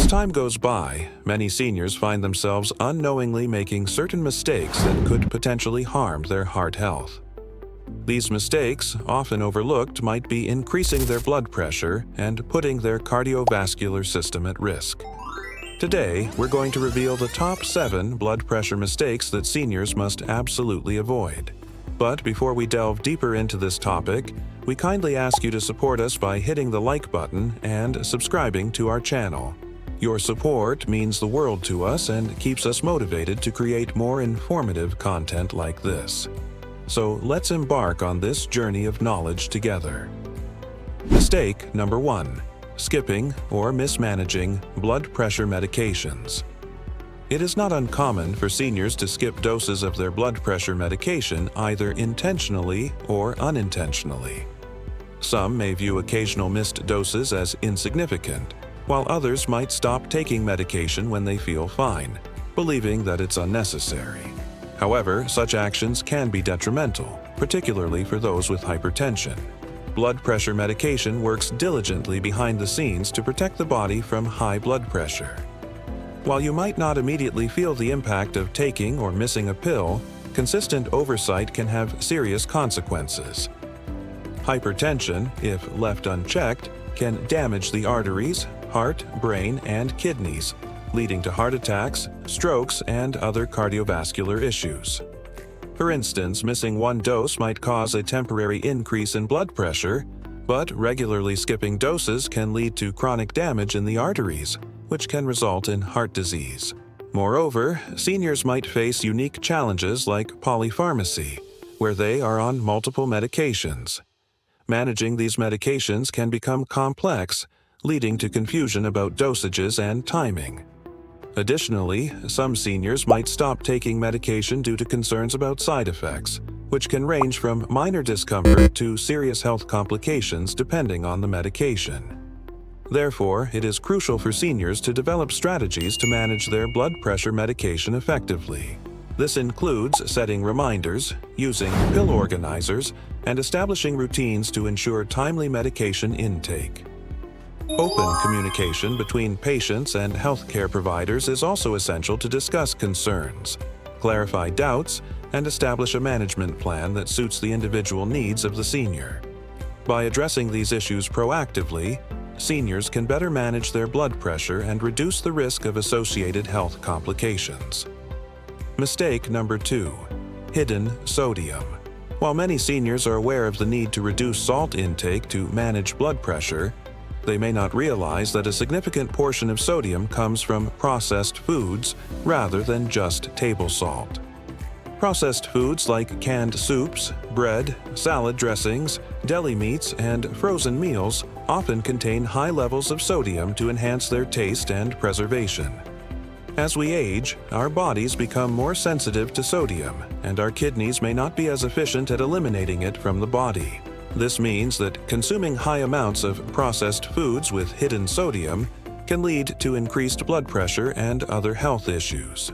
As time goes by, many seniors find themselves unknowingly making certain mistakes that could potentially harm their heart health. These mistakes, often overlooked, might be increasing their blood pressure and putting their cardiovascular system at risk. Today, we're going to reveal the top 7 blood pressure mistakes that seniors must absolutely avoid. But before we delve deeper into this topic, we kindly ask you to support us by hitting the like button and subscribing to our channel. Your support means the world to us and keeps us motivated to create more informative content like this. So let's embark on this journey of knowledge together. Mistake number 1: skipping or mismanaging blood pressure medications. It is not uncommon for seniors to skip doses of their blood pressure medication either intentionally or unintentionally. Some may view occasional missed doses as insignificant, while others might stop taking medication when they feel fine, believing that it's unnecessary. However, such actions can be detrimental, particularly for those with hypertension. Blood pressure medication works diligently behind the scenes to protect the body from high blood pressure. While you might not immediately feel the impact of taking or missing a pill, consistent oversight can have serious consequences. Hypertension, if left unchecked, can damage the arteries, heart, brain, and kidneys, leading to heart attacks, strokes, and other cardiovascular issues. For instance, missing one dose might cause a temporary increase in blood pressure, but regularly skipping doses can lead to chronic damage in the arteries, which can result in heart disease. Moreover, seniors might face unique challenges like polypharmacy, where they are on multiple medications. Managing these medications can become complex, leading to confusion about dosages and timing. Additionally, some seniors might stop taking medication due to concerns about side effects, which can range from minor discomfort to serious health complications depending on the medication. Therefore, it is crucial for seniors to develop strategies to manage their blood pressure medication effectively. This includes setting reminders, using pill organizers, and establishing routines to ensure timely medication intake. Open communication between patients and healthcare providers is also essential to discuss concerns, clarify doubts, and establish a management plan that suits the individual needs of the senior. By addressing these issues proactively, seniors can better manage their blood pressure and reduce the risk of associated health complications. Mistake number 2: hidden sodium. While many seniors are aware of the need to reduce salt intake to manage blood pressure, they may not realize that a significant portion of sodium comes from processed foods rather than just table salt. Processed foods like canned soups, bread, salad dressings, deli meats, and frozen meals often contain high levels of sodium to enhance their taste and preservation. As we age, our bodies become more sensitive to sodium, and our kidneys may not be as efficient at eliminating it from the body. This means that consuming high amounts of processed foods with hidden sodium can lead to increased blood pressure and other health issues.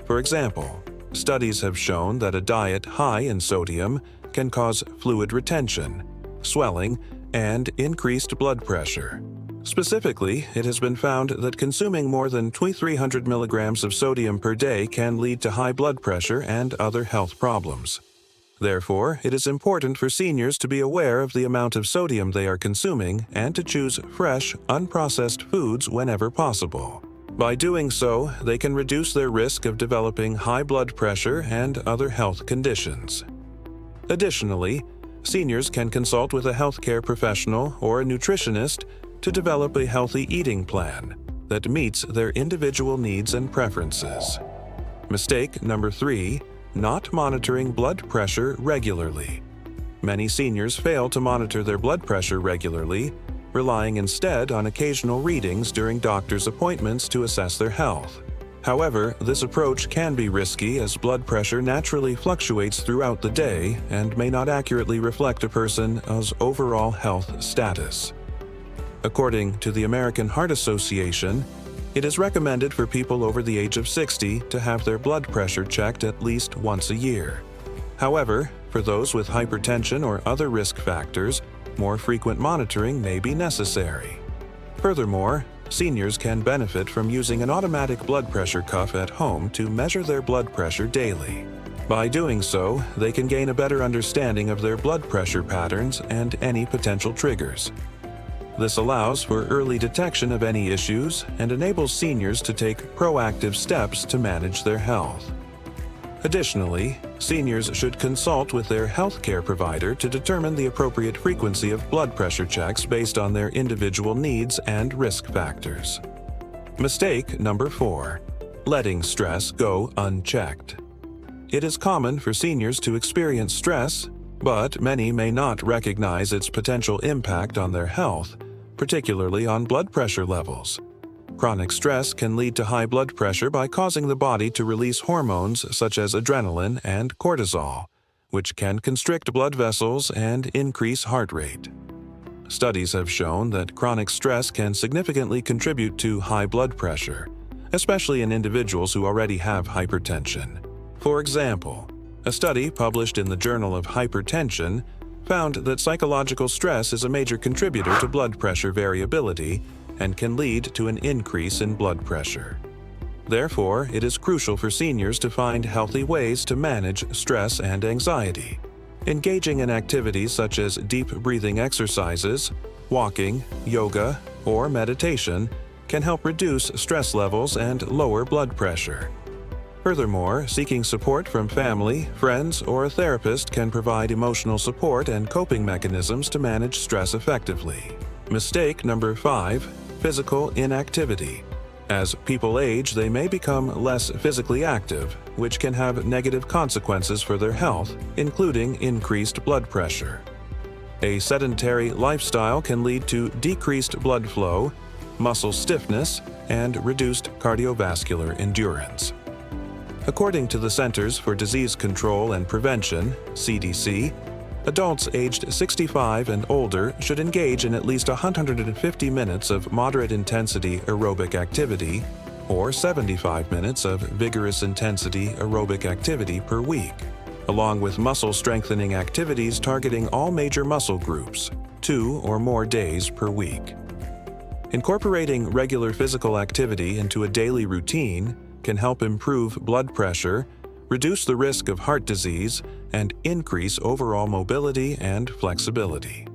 For example, studies have shown that a diet high in sodium can cause fluid retention, swelling, and increased blood pressure. Specifically, it has been found that consuming more than 300 milligrams of sodium per day can lead to high blood pressure and other health problems. Therefore, it is important for seniors to be aware of the amount of sodium they are consuming and to choose fresh, unprocessed foods whenever possible. By doing so, they can reduce their risk of developing high blood pressure and other health conditions. Additionally, seniors can consult with a healthcare professional or a nutritionist to develop a healthy eating plan that meets their individual needs and preferences. Mistake number 3: not monitoring blood pressure regularly. Many seniors fail to monitor their blood pressure regularly, relying instead on occasional readings during doctor's appointments to assess their health. However, this approach can be risky as blood pressure naturally fluctuates throughout the day and may not accurately reflect a person's overall health status. According to the American Heart Association, it is recommended for people over the age of 60 to have their blood pressure checked at least once a year. However, for those with hypertension or other risk factors, more frequent monitoring may be necessary. Furthermore, seniors can benefit from using an automatic blood pressure cuff at home to measure their blood pressure daily. By doing so, they can gain a better understanding of their blood pressure patterns and any potential triggers. This allows for early detection of any issues and enables seniors to take proactive steps to manage their health. Additionally, seniors should consult with their healthcare provider to determine the appropriate frequency of blood pressure checks based on their individual needs and risk factors. Mistake number 4: letting stress go unchecked. It is common for seniors to experience stress, but many may not recognize its potential impact on their health, particularly on blood pressure levels. Chronic stress can lead to high blood pressure by causing the body to release hormones such as adrenaline and cortisol, which can constrict blood vessels and increase heart rate. Studies have shown that chronic stress can significantly contribute to high blood pressure, especially in individuals who already have hypertension. For example, a study published in the Journal of Hypertension found that psychological stress is a major contributor to blood pressure variability and can lead to an increase in blood pressure. Therefore, it is crucial for seniors to find healthy ways to manage stress and anxiety. Engaging in activities such as deep breathing exercises, walking, yoga, or meditation can help reduce stress levels and lower blood pressure. Furthermore, seeking support from family, friends, or a therapist can provide emotional support and coping mechanisms to manage stress effectively. Mistake number 5: physical inactivity. As people age, they may become less physically active, which can have negative consequences for their health, including increased blood pressure. A sedentary lifestyle can lead to decreased blood flow, muscle stiffness, and reduced cardiovascular endurance. According to the Centers for Disease Control and Prevention, CDC, adults aged 65 and older should engage in at least 150 minutes of moderate-intensity aerobic activity or 75 minutes of vigorous intensity aerobic activity per week, along with muscle-strengthening activities targeting all major muscle groups, 2 or more days per week. Incorporating regular physical activity into a daily routine can help improve blood pressure, reduce the risk of heart disease, and increase overall mobility and flexibility.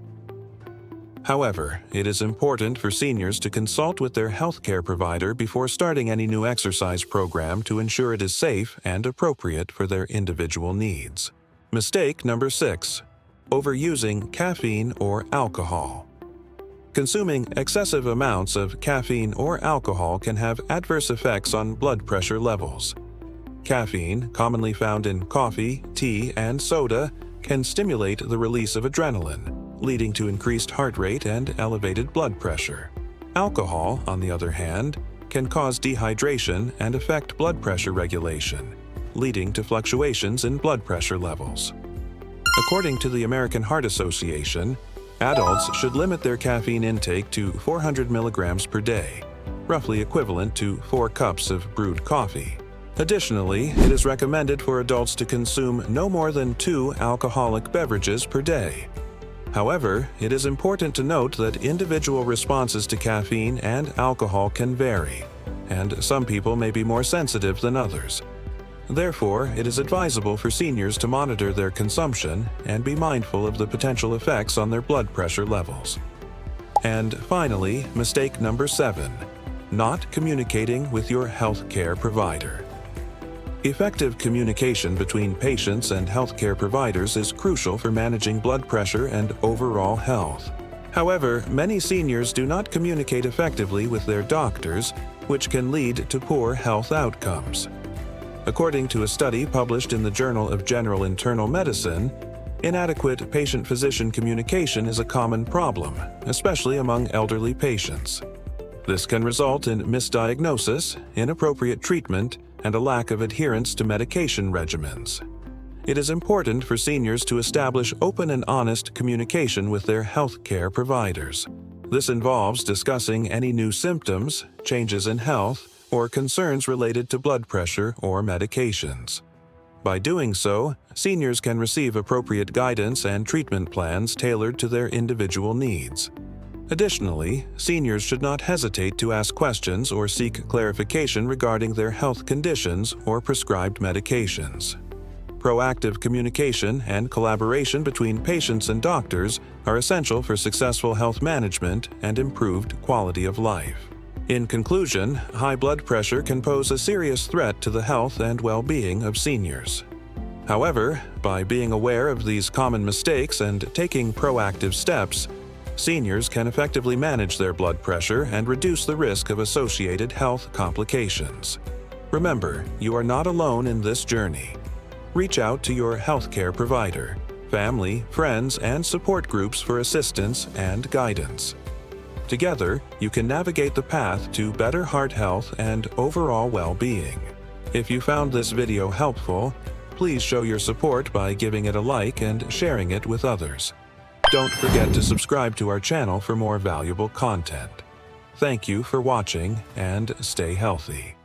However, it is important for seniors to consult with their healthcare provider before starting any new exercise program to ensure it is safe and appropriate for their individual needs. Mistake number 6: overusing caffeine or alcohol. Consuming excessive amounts of caffeine or alcohol can have adverse effects on blood pressure levels. Caffeine, commonly found in coffee, tea, and soda, can stimulate the release of adrenaline, leading to increased heart rate and elevated blood pressure. Alcohol, on the other hand, can cause dehydration and affect blood pressure regulation, leading to fluctuations in blood pressure levels. According to the American Heart Association, adults should limit their caffeine intake to 400 milligrams per day, roughly equivalent to 4 cups of brewed coffee. Additionally, it is recommended for adults to consume no more than 2 alcoholic beverages per day. However, it is important to note that individual responses to caffeine and alcohol can vary, and some people may be more sensitive than others. Therefore, it is advisable for seniors to monitor their consumption and be mindful of the potential effects on their blood pressure levels. And finally, mistake number 7: not communicating with your healthcare provider. Effective communication between patients and healthcare providers is crucial for managing blood pressure and overall health. However, many seniors do not communicate effectively with their doctors, which can lead to poor health outcomes. According to a study published in the Journal of General Internal Medicine, inadequate patient-physician communication is a common problem, especially among elderly patients. This can result in misdiagnosis, inappropriate treatment, and a lack of adherence to medication regimens. It is important for seniors to establish open and honest communication with their healthcare providers. This involves discussing any new symptoms, changes in health, or concerns related to blood pressure or medications. By doing so, seniors can receive appropriate guidance and treatment plans tailored to their individual needs. Additionally, seniors should not hesitate to ask questions or seek clarification regarding their health conditions or prescribed medications. Proactive communication and collaboration between patients and doctors are essential for successful health management and improved quality of life. In conclusion, high blood pressure can pose a serious threat to the health and well-being of seniors. However, by being aware of these common mistakes and taking proactive steps, seniors can effectively manage their blood pressure and reduce the risk of associated health complications. Remember, you are not alone in this journey. Reach out to your healthcare provider, family, friends, and support groups for assistance and guidance. Together, you can navigate the path to better heart health and overall well-being. If you found this video helpful, please show your support by giving it a like and sharing it with others. Don't forget to subscribe to our channel for more valuable content. Thank you for watching and stay healthy.